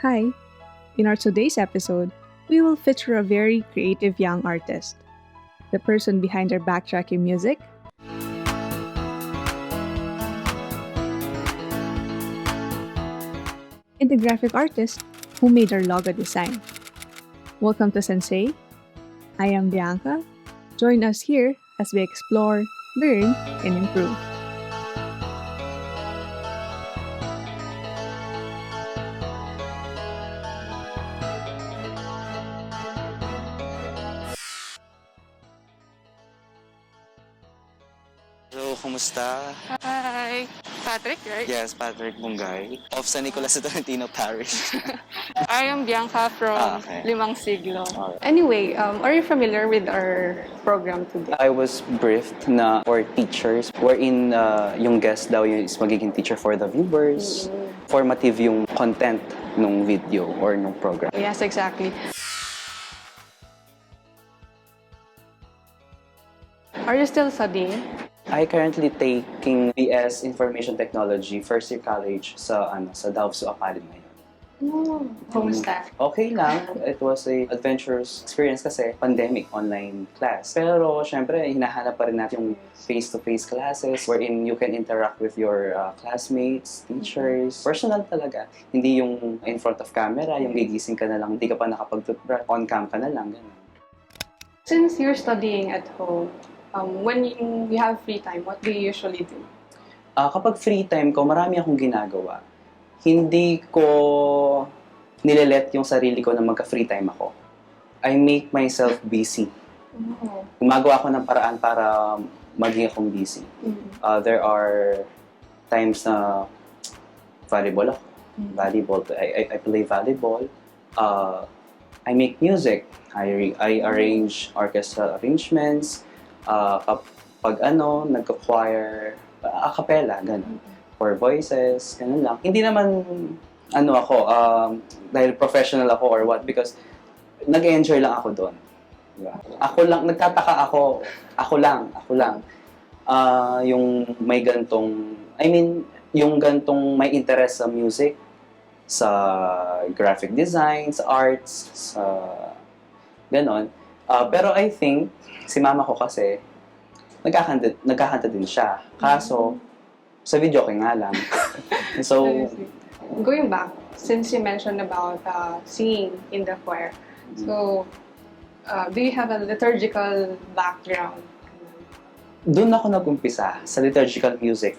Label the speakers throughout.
Speaker 1: Hi! In our today's episode, we will feature a very creative young artist, the person behind our backtracking music, and the graphic artist who made our logo design. Welcome to Sensei. I am Bianca. Join us here as we explore, learn, and improve.
Speaker 2: Hello, kumusta?
Speaker 3: Hi! Patrick, right?
Speaker 2: Yes, Patrick Bungay. Of San Nicolas de Tolentino Parish.
Speaker 3: I am Bianca from
Speaker 2: Okay.
Speaker 3: Limang Siglo.
Speaker 2: Alright.
Speaker 3: Anyway, are you familiar with our program today?
Speaker 2: I was briefed na for teachers wherein yung guest daw yung is magiging teacher for the viewers. Formative yung content ng video or ng program.
Speaker 3: Yes, exactly. Are you still studying?
Speaker 2: I currently taking BS Information Technology first year college sa Davao Academy.
Speaker 3: Kumusta?
Speaker 2: Okay lang. It was a adventurous experience kasi pandemic, online class. Pero syempre, hinahanap pa rin natin yung face-to-face classes wherein you can interact with your classmates, teachers. Personal talaga. Hindi yung in front of camera, yung gigising ka na lang, hindi ka pa nakapag-toothbrush, on-cam ka na lang. Ganun.
Speaker 3: Since you're studying at home, when you have free time, what do you usually do?
Speaker 2: Kapag free time ko, marami akong ginagawa. Hindi ko nilelet yung sarili ko na magka-free time ako. I make myself busy. Gumagawa ako ng paraan para maging akong busy. There are times na volleyball ako. I play volleyball. I make music. I arrange orchestral arrangements. Kapag nagka-choir, a cappella, gano'n. For voices, gano'n lang. Hindi naman, dahil professional ako or what, because nag-enjoy lang ako doon. Diba? Ako lang, nagtataka ako lang. Yung may yung gantong may interest sa music, sa graphic design, sa arts, sa gano'n. Pero I think, si mama ko kasi, nagkakanta din siya. Kaso, sa video okay nga lang. So,
Speaker 3: Going back, since you mentioned about singing in the choir, so do you have a liturgical background?
Speaker 2: doon ako nag-umpisa sa liturgical music.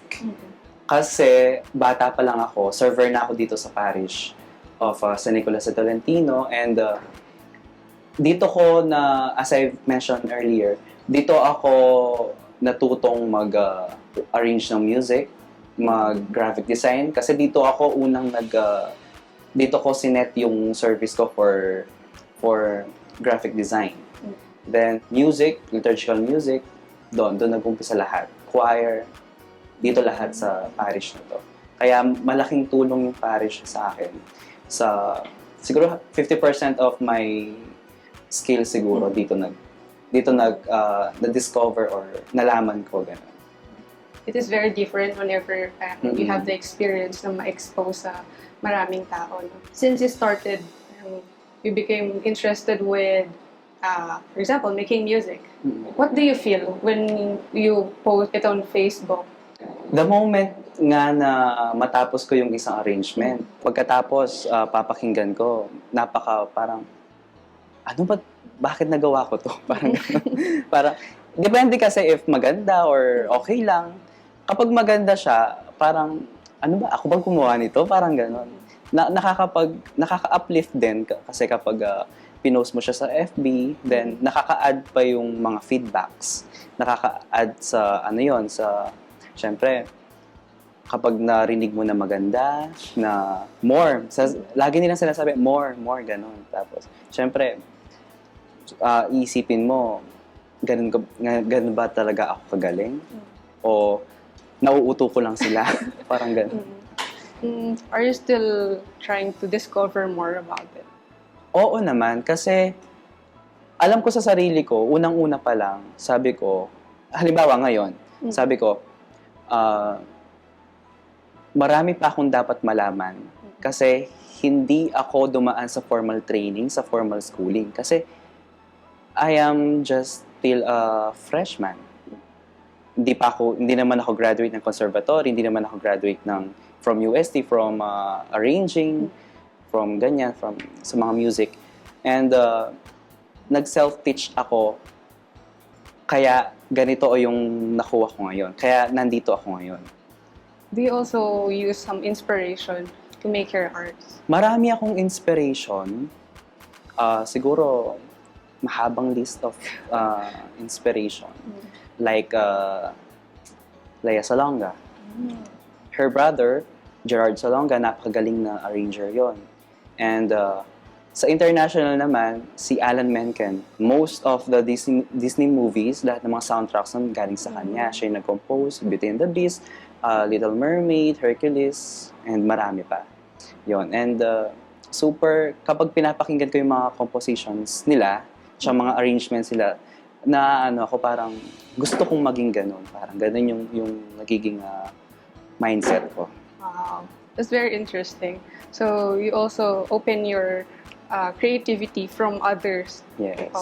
Speaker 2: Kasi bata pa lang ako, server na ako dito sa parish of San Nicolas de Tolentino. And dito ko as I mentioned earlier, dito ako natutong mag-arrange ng music, mag-graphic design. Kasi dito ako unang dito ko sinet yung service ko for graphic design. Then music, liturgical music, doon nag-umpisa lahat. Choir, dito lahat sa parish na to. Kaya malaking tulong yung parish sa akin. Siguro 50% of my skills siguro dito na-discover or nalaman ko gano'n.
Speaker 3: It is very different whenever you have the experience na ma-expose sa maraming tao. No? Since you started, you became interested with, for example, making music. What do you feel when you post it on Facebook?
Speaker 2: The moment nga na matapos ko yung isang arrangement, pagkatapos papakinggan ko, parang, bakit nagawa ko to? Parang, depende kasi if maganda or okay lang. Kapag maganda siya, parang, ako bang gumawa nito? Parang gano'n. Nakaka-uplift din kasi kapag pinost mo siya sa FB, then nakaka-add pa yung mga feedbacks. Nakaka-add sa, syempre, kapag narinig mo na maganda, na more. Lagi nilang sinasabi, more, gano'n. Tapos, syempre, iisipin mo, ganun ba talaga ako kagaling? O nauuto ko lang sila? Parang ganun.
Speaker 3: Are you still trying to discover more about it?
Speaker 2: Oo naman, kasi alam ko sa sarili ko, unang-una pa lang, sabi ko, halimbawa ngayon, sabi ko, marami pa akong dapat malaman kasi hindi ako dumaan sa formal training, sa formal schooling. Kasi I am just still a freshman. Hindi naman ako graduate ng conservatory, hindi naman ako graduate from UST, from arranging, from ganyan, sa mga music. And nag-self-teach ako, kaya ganito yung nakuha ko ngayon. Kaya nandito ako ngayon.
Speaker 3: Do you also use some inspiration to make your arts?
Speaker 2: Marami akong inspiration. Siguro, mahabang list of inspiration. Like Lea Salonga. Her brother, Gerard Salonga, napakagaling na arranger yon. And sa international naman, si Alan Menken. Most of the Disney movies, lahat ng mga soundtracks nun galing sa kanya. Siya yung nag-compose, Beauty and the Beast, Little Mermaid, Hercules, and marami pa. Yon. And kapag pinapakinggan ko yung mga compositions nila, siya mga arrangements nila, na ako parang gusto kong maging ganun. Parang ganun yung nagiging mindset ko.
Speaker 3: Wow, that's very interesting. So you also open your creativity from others.
Speaker 2: Yes.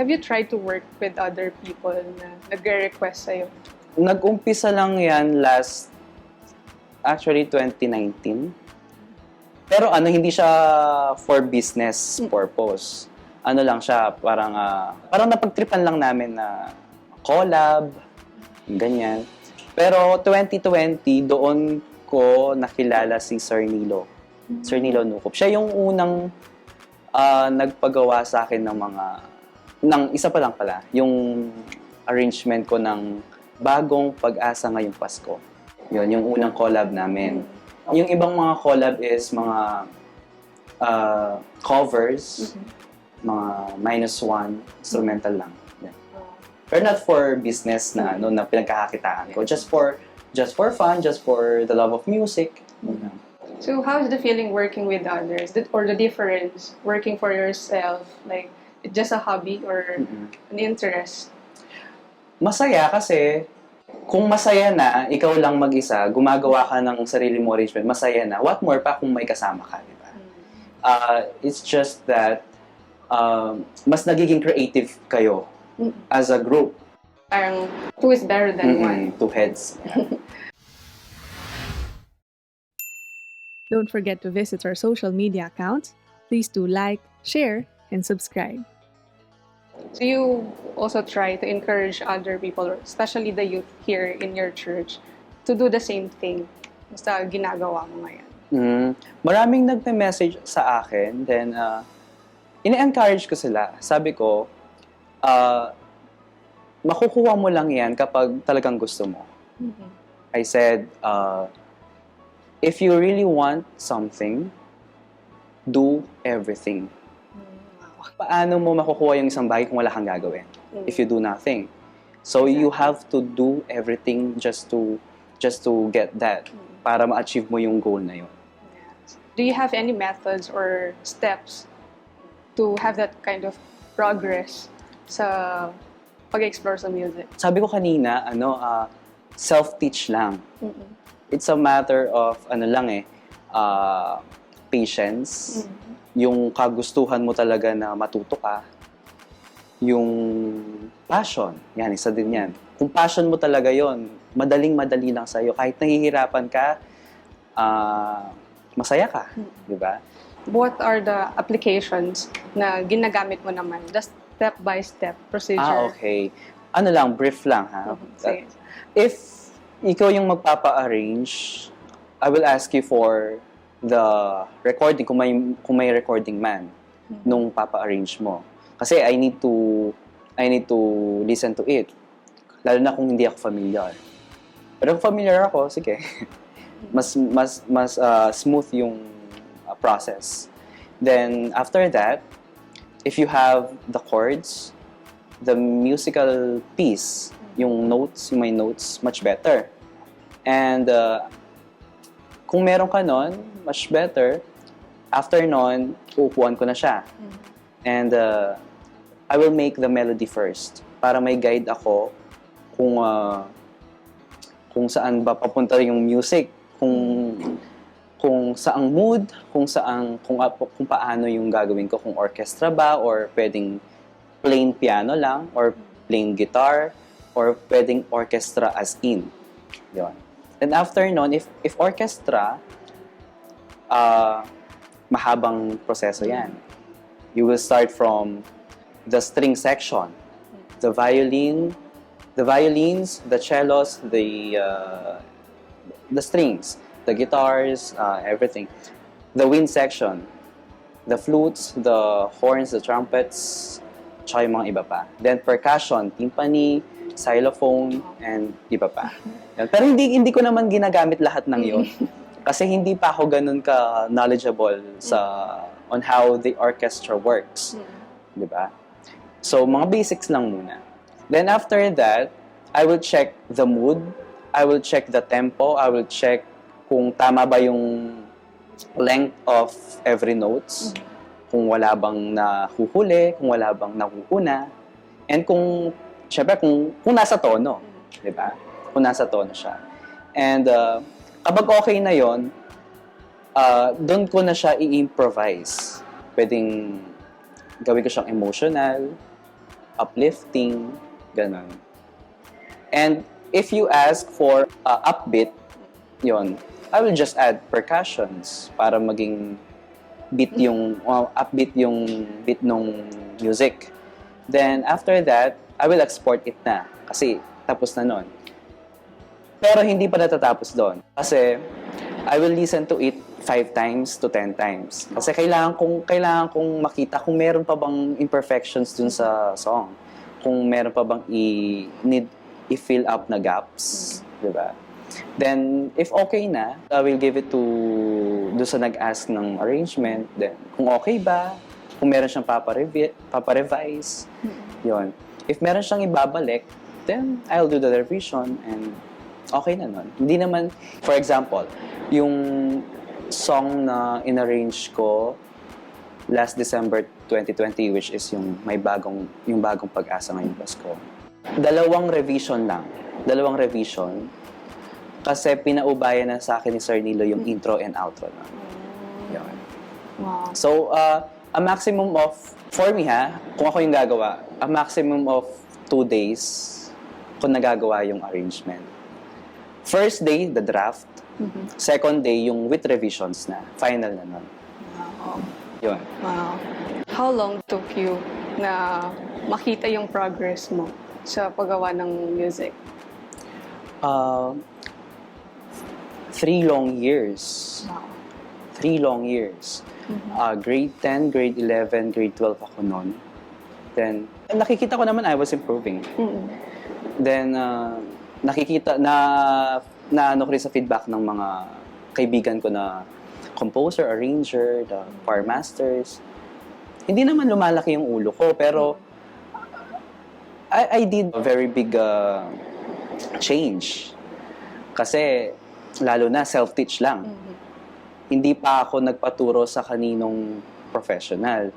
Speaker 3: Have you tried to work with other people na nagre-request sa'yo?
Speaker 2: Nag-umpisa lang yan actually 2019. Pero hindi siya for business purpose. Ano lang siya, parang napagtripan lang namin na collab, ganyan. Pero 2020, doon ko nakilala si Sir Nilo. Sir Nilo Nucop. Siya yung unang nagpagawa sa akin ng isa pa lang pala, yung arrangement ko ng Bagong Pag-asa Ngayong Pasko. Yun, yung unang collab namin. Yung ibang mga collab is mga covers, mga -1, instrumental lang. Yeah. Pero not for business na pinagkakakitaan ko. Just for fun, just for the love of music.
Speaker 3: So how's the feeling working with others? Or the difference working for yourself? Like, just a hobby or an interest?
Speaker 2: Masaya kasi kung masaya na, ikaw lang mag-isa, gumagawa ka ng sarili mo arrangement, masaya na. What more pa kung may kasama ka, di ba? It's just that mas nagiging creative kayo as a group.
Speaker 3: Parang two is better than one.
Speaker 2: Two heads.
Speaker 1: Don't forget to visit our social media accounts. Please do like, share, and subscribe.
Speaker 3: So you also try to encourage other people, especially the youth here in your church, to do the same thing sa ginagawa mo ngayon.
Speaker 2: Maraming nagme-message sa akin, then ine-encourage ko sila. Sabi ko, makukuha mo lang yan kapag talagang gusto mo. I said, if you really want something, do everything. Paano mo makukuha yung isang bagay kung wala kang gagawin? If you do nothing. So you have to do everything just to get that, para ma-achieve mo yung goal na yun.
Speaker 3: Do you have any methods or steps to have that kind of progress sa pag-explore sa music?
Speaker 2: Sabi ko kanina, self-teach lang. It's a matter of patience. Yung kagustuhan mo talaga na matuto ka. Yung passion, yan, isa din yan. Kung passion mo talaga yon, madaling-madali lang sa'yo. Kahit nahihirapan ka, masaya ka, di ba?
Speaker 3: What are the applications na ginagamit mo naman? The step-by-step procedure.
Speaker 2: Okay. Brief lang, ha?
Speaker 3: Sige.
Speaker 2: If ikaw yung magpapa-arrange, I will ask you for the recording, kung may recording man, nung papa-arrange mo. Kasi I need to listen to it. Lalo na kung hindi ako familiar. Pero kung familiar ako, sige. mas smooth yung process. Then after that, if you have the chords, the musical piece, yung may notes, much better. And kung meron ka nun, much better. After nun, uupuan ko na siya. And I will make the melody first para may guide ako kung saan ba papunta yung music. Kung kung saang mood, kung paano yung gagawin ko, kung orchestra ba or pwedeng plain piano lang or plain guitar or pwedeng orchestra as in. Yun. And after nun, if orchestra, mahabang proseso yan. You will start from the string section, the violins, the cellos, the strings, the guitars, everything. The wind section, the flutes, the horns, the trumpets, tsaka yung mga iba pa. Then percussion, timpani, xylophone, and iba pa. Yan. Pero hindi ko naman ginagamit lahat ng yun. Kasi hindi pa ako ganun ka knowledgeable on how the orchestra works. Di ba? So, mga basics lang muna. Then after that, I will check the mood, I will check the tempo, I will check kung tama ba yung length of every notes, kung wala bang nahuhuli, kung wala bang nakuuna, and syempre, kung nasa tono, di ba? Kung nasa tono siya. And kapag okay na yon, doon ko na siya i-improvise. Pwedeng gawin ko siyang emotional, uplifting, ganun. And if you ask for upbeat, yon, I will just add percussions para maging upbeat yung beat ng music. Then after that, I will export it na kasi tapos na nun. Pero hindi pa natatapos doon. Kasi I will listen to it 5 times to 10 times. Kasi kailangan kong makita kung meron pa bang imperfections dun sa song. Kung meron pa bang i-fill up na gaps. Diba? Then, if okay na, I will give it to doon sa nag-ask ng arrangement. Then, kung okay ba, kung meron siyang paparevise, yun. If meron siyang ibabalik, then I'll do the revision and okay na nun. Hindi naman, for example, yung song na inarrange ko last December 2020, which is yung bagong pag-asa ngayong Pasko. Dalawang revision. Kasi pinaubayan na sa akin ni Sir Nilo yung intro and outro na. Yun.
Speaker 3: Wow.
Speaker 2: So, a maximum of, for me kung ako yung gagawa, a maximum of 2 days kung nagagawa yung arrangement. First day, the draft. Second day, yung with revisions na. Final na nun.
Speaker 3: Wow.
Speaker 2: Yun.
Speaker 3: Wow. How long took you na makita yung progress mo sa paggawa ng music?
Speaker 2: 3 long years.
Speaker 3: Wow.
Speaker 2: 3 long years. Grade 10, grade 11, grade 12 ako noon. Then, nakikita ko naman I was improving. Then, nakikita na ano ko rin sa feedback ng mga kaibigan ko na composer, arranger, the choir masters. Hindi naman lumalaki yung ulo ko, pero I did a very big change. Kasi, lalo na self-teach lang. Hindi pa ako nagpaturo sa kaninong professional.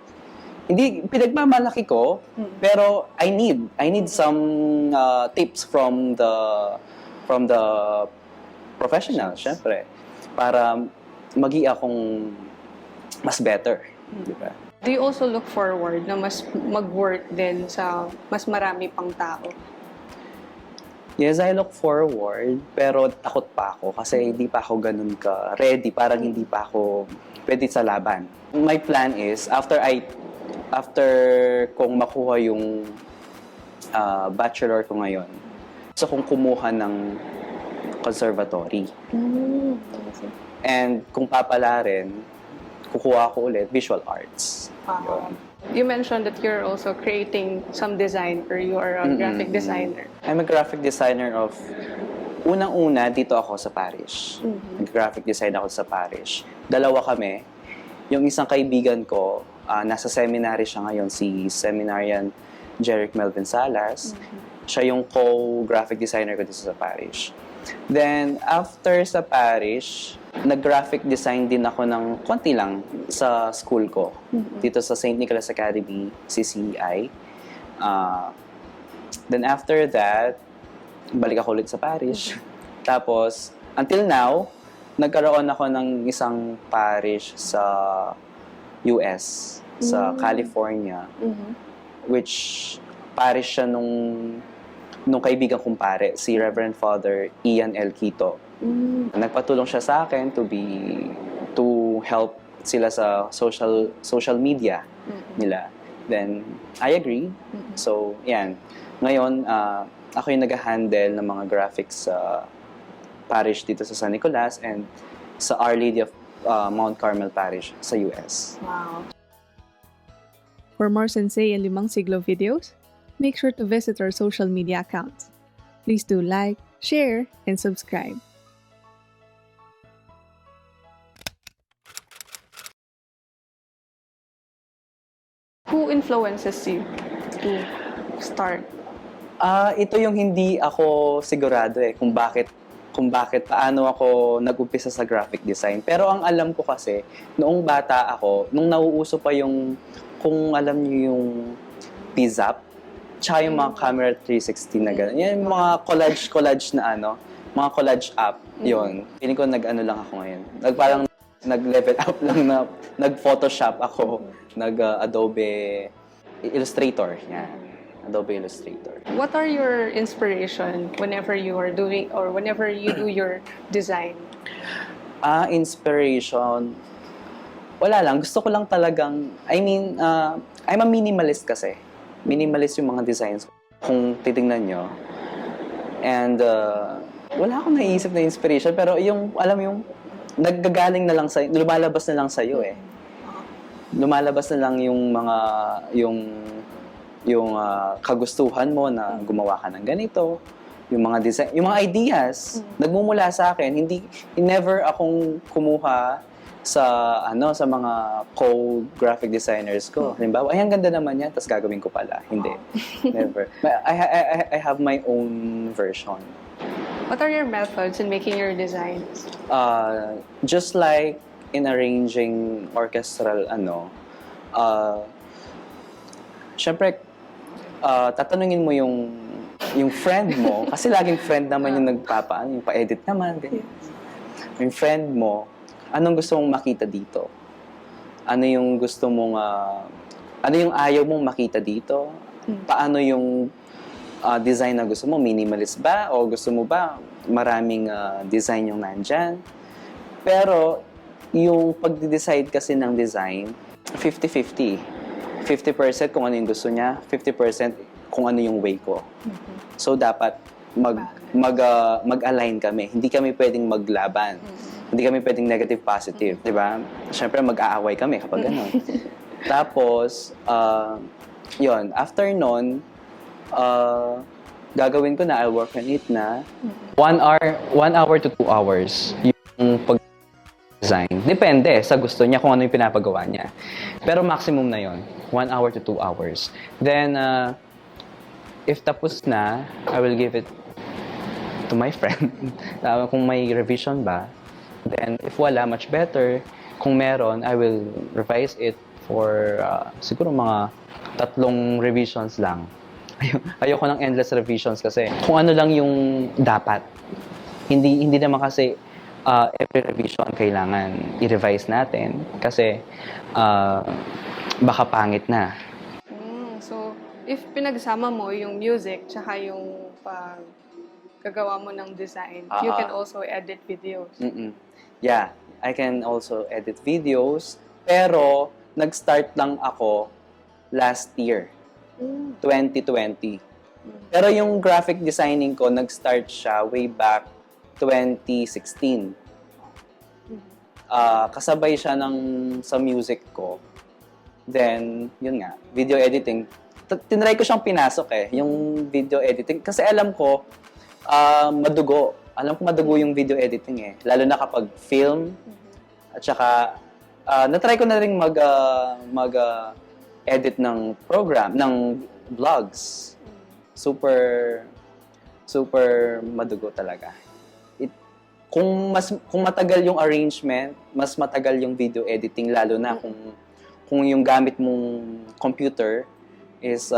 Speaker 2: Hindi pinagmamalaki ko, pero I need some tips from the professional, syempre, para magi akong mas better, di ba?
Speaker 3: Do you also look forward na mas mag-work din sa mas marami pang tao?
Speaker 2: Yes, I look forward, pero takot pa ako kasi hindi pa ako ganun ka ready, parang hindi pa ako pwede sa laban. My plan is, after kong makuha yung bachelor ko ngayon, so kung kumuha ng conservatory. And kung papala rin, kukuha ko ulit visual arts. Yun.
Speaker 3: You mentioned that you're also creating some design or you are a graphic designer.
Speaker 2: I'm a graphic designer of... Unang-una, dito ako sa parish. Nag-graphic design ako sa parish. Dalawa kami. Yung isang kaibigan ko, nasa seminary siya ngayon, si Seminarian Jeric Melvin Salas. Siya yung co-graphic designer ko dito sa parish. Then, after sa parish, nag-graphic design din ako ng konti lang sa school ko. Dito sa St. Nicholas Academy, CCEI. Then after that, balik ako ulit sa parish. Tapos, until now, nagkaroon ako ng isang parish sa US, sa California, which parish siya nung kaibigan kong pare, si Reverend Father Ian L. Quito. Nagpatulong siya sa akin to help sila sa social media nila. Then, I agree. So, yan. Ngayon, ako yung nag-handle ng mga graphics sa parish dito sa San Nicolas and sa Our Lady of Mount Carmel Parish sa US.
Speaker 3: Wow.
Speaker 1: For more Sensei and Limang Siglo videos, make sure to visit our social media accounts. Please do like, share, and subscribe.
Speaker 3: Who influences you to start?
Speaker 2: Ito yung hindi ako sigurado kung bakit paano ako nag-umpisa sa graphic design. Pero ang alam ko kasi, noong bata ako, nung nauuso pa yung, kung alam niyo yung PZAP, tsaka yung mga camera 360 na gano'n. Yan yung mga collage na mga collage app, yun. Feeling ko nag-ano lang ako ngayon. Parang nag-level up lang na, nag-Photoshop ako, nag-Adobe Illustrator, yan. Adobe Illustrator.
Speaker 3: What are your inspiration whenever you are doing or whenever you do your design?
Speaker 2: Inspiration, wala lang. Gusto ko lang talagang, I'm a minimalist kasi. Minimalist yung mga designs kung titingnan nyo. And wala akong naisip na inspiration, pero yung, alam mo yung, naggagaling na lang sa'yo, lumalabas na lang sa'yo Lumalabas na lang yung mga, yung kagustuhan mo na gumawa ka ng ganito, yung mga design, yung mga ideas, nagmumula sa akin. Never akong kumuha sa mga graphic designers ko. Halimbawa, ay ang ganda naman yan, tapos gagawin ko pala. Hindi. Never. I have my own version.
Speaker 3: What are your methods in making your designs?
Speaker 2: Just like in arranging orchestral syempre tatanungin mo yung friend mo kasi laging friend naman yung yung pa-edit naman ganyan. Yung friend mo, anong gusto mong makita dito? Ano yung gusto mong ano yung ayaw mong makita dito? Paano yung design na gusto mo? Minimalist ba? O gusto mo ba maraming design yung nandyan? Pero yung pag-decide kasi ng design, 50-50. 50% kung ano yung gusto niya, 50% kung ano yung way ko. So, dapat mag-align kami. Hindi kami pwedeng maglaban. Hindi kami pwedeng negative-positive. Di ba? Siyempre, mag-aaway kami kapag gano'n. Tapos, yun. After nun, gagawin ko na, I'll work on it na 1 hour to 2 hours yung pag-design. Depende sa gusto niya kung ano yung pinapagawa niya. Pero maximum na yon 1 hour to 2 hours. Then, if tapos na, I will give it to my friend. Kung may revision ba. Then, if wala, much better. Kung meron, I will revise it for siguro mga 3 revisions lang. Ayoko ng endless revisions kasi kung ano lang yung dapat. Hindi naman kasi every revision kailangan i-revise natin kasi baka pangit na.
Speaker 3: So, if pinagsama mo yung music tsaka yung paggagawa mo ng design, you can also edit videos.
Speaker 2: Yeah, I can also edit videos. Pero, nag-start lang ako last year, 2020. Pero yung graphic designing ko, nag-start siya way back 2016. Kasabay siya sa music ko. Then, yun nga, video editing. Tinry ko siyang pinasok yung video editing. Kasi alam ko, madugo. Alam ko madugo yung video editing Lalo na kapag film. At saka, natry ko na rin mag-edit ng program, ng vlogs. Super madugo talaga. Kung matagal yung arrangement, mas matagal yung video editing, lalo na kung yung gamit mong computer is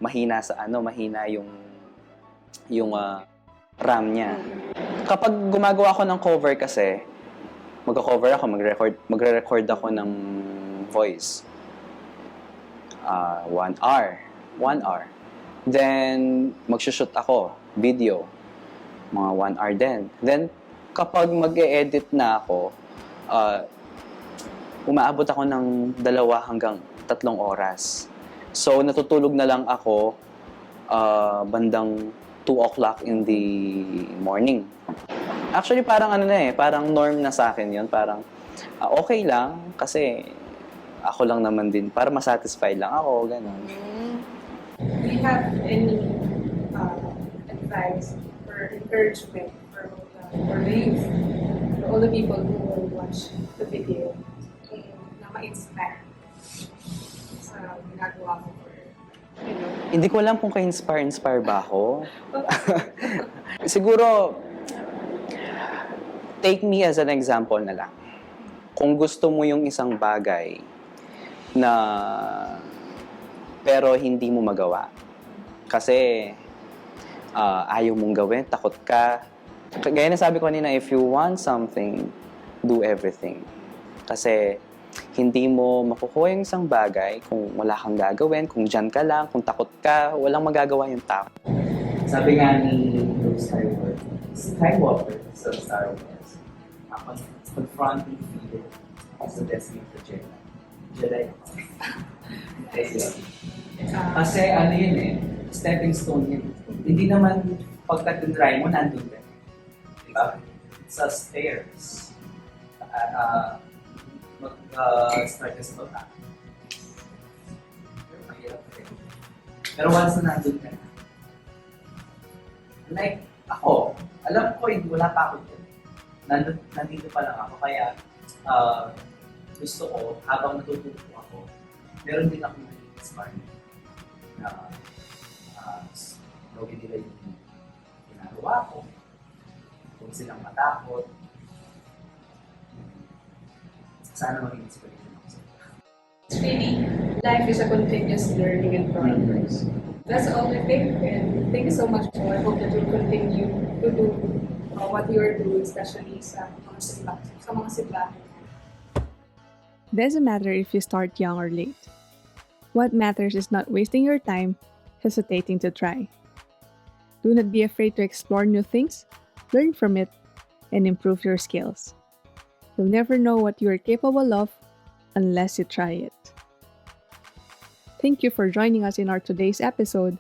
Speaker 2: mahina yung RAM niya. Kapag gumagawa ako ng cover kasi, magko-cover ako, magre-record ako ng voice. 1 hour. 1 hour. Then, magsushoot ako, video. Mga 1 hour din. Then, kapag mag-e-edit na ako, umaabot ako ng 2 hanggang 3 oras. So, natutulog na lang ako bandang 2 o'clock in the morning. Actually, parang parang norm na sa akin yun. Parang, okay lang kasi ako lang naman din. Para masatisfy lang ako, gano'n.
Speaker 3: Do you have any advice or encouragement for the youth, for all the people who will watch the video, na ma-inspire sa ginagawa mo or,
Speaker 2: Hindi ko alam kung ka-inspire ba ako. Siguro, take me as an example na lang. Kung gusto mo yung isang bagay na pero hindi mo magawa. Kasi ayaw mong gawin, takot ka. Gaya na sabi ko kanina, if you want something, do everything. Kasi hindi mo makukuha yung isang bagay kung wala kang gagawin, kung dyan ka lang, kung takot ka, walang magagawa yung tao.
Speaker 4: Sabi nga ni Luke Skywalker sa Star Wars, confronting fear is the destiny of the Jedi. Jedi. Kasi ano yun stepping stone yun. Hindi naman pagka-try mo, nandun ka. Diba? Sa stairs. Mag-start ka sa baba. Pero mahirap rin. Pero once na nandun ka, like ako, alam ko wala pa ako dyan. Nandito pa lang ako, kaya gusto ko, habang natututo ako, meron din ako nag-inspire na gawin nila yung ginagawa ko, kung silang matakot, sana maging inspiration ako sa kanila.
Speaker 3: It's really, life is a continuous learning and progress. That's all I think, and thank you so much. So I hope that you continue to do what you are doing, especially sa mga simbahan.
Speaker 1: Doesn't matter if you start young or late. What matters is not wasting your time hesitating to try. Do not be afraid to explore new things, learn from it, and improve your skills. You'll never know what you are capable of unless you try it. Thank you for joining us in our today's episode.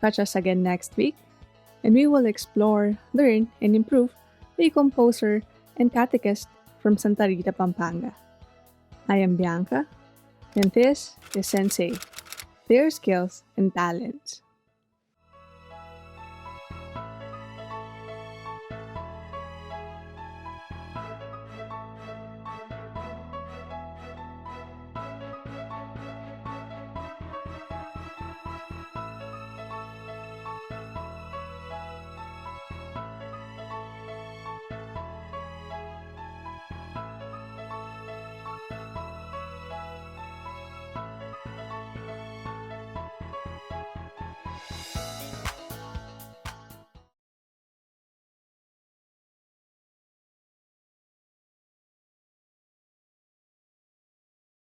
Speaker 1: Catch us again next week, and we will explore, learn, and improve a composer and catechist from Santa Rita, Pampanga. I am Bianca, and this is Sensei, their skills and talents.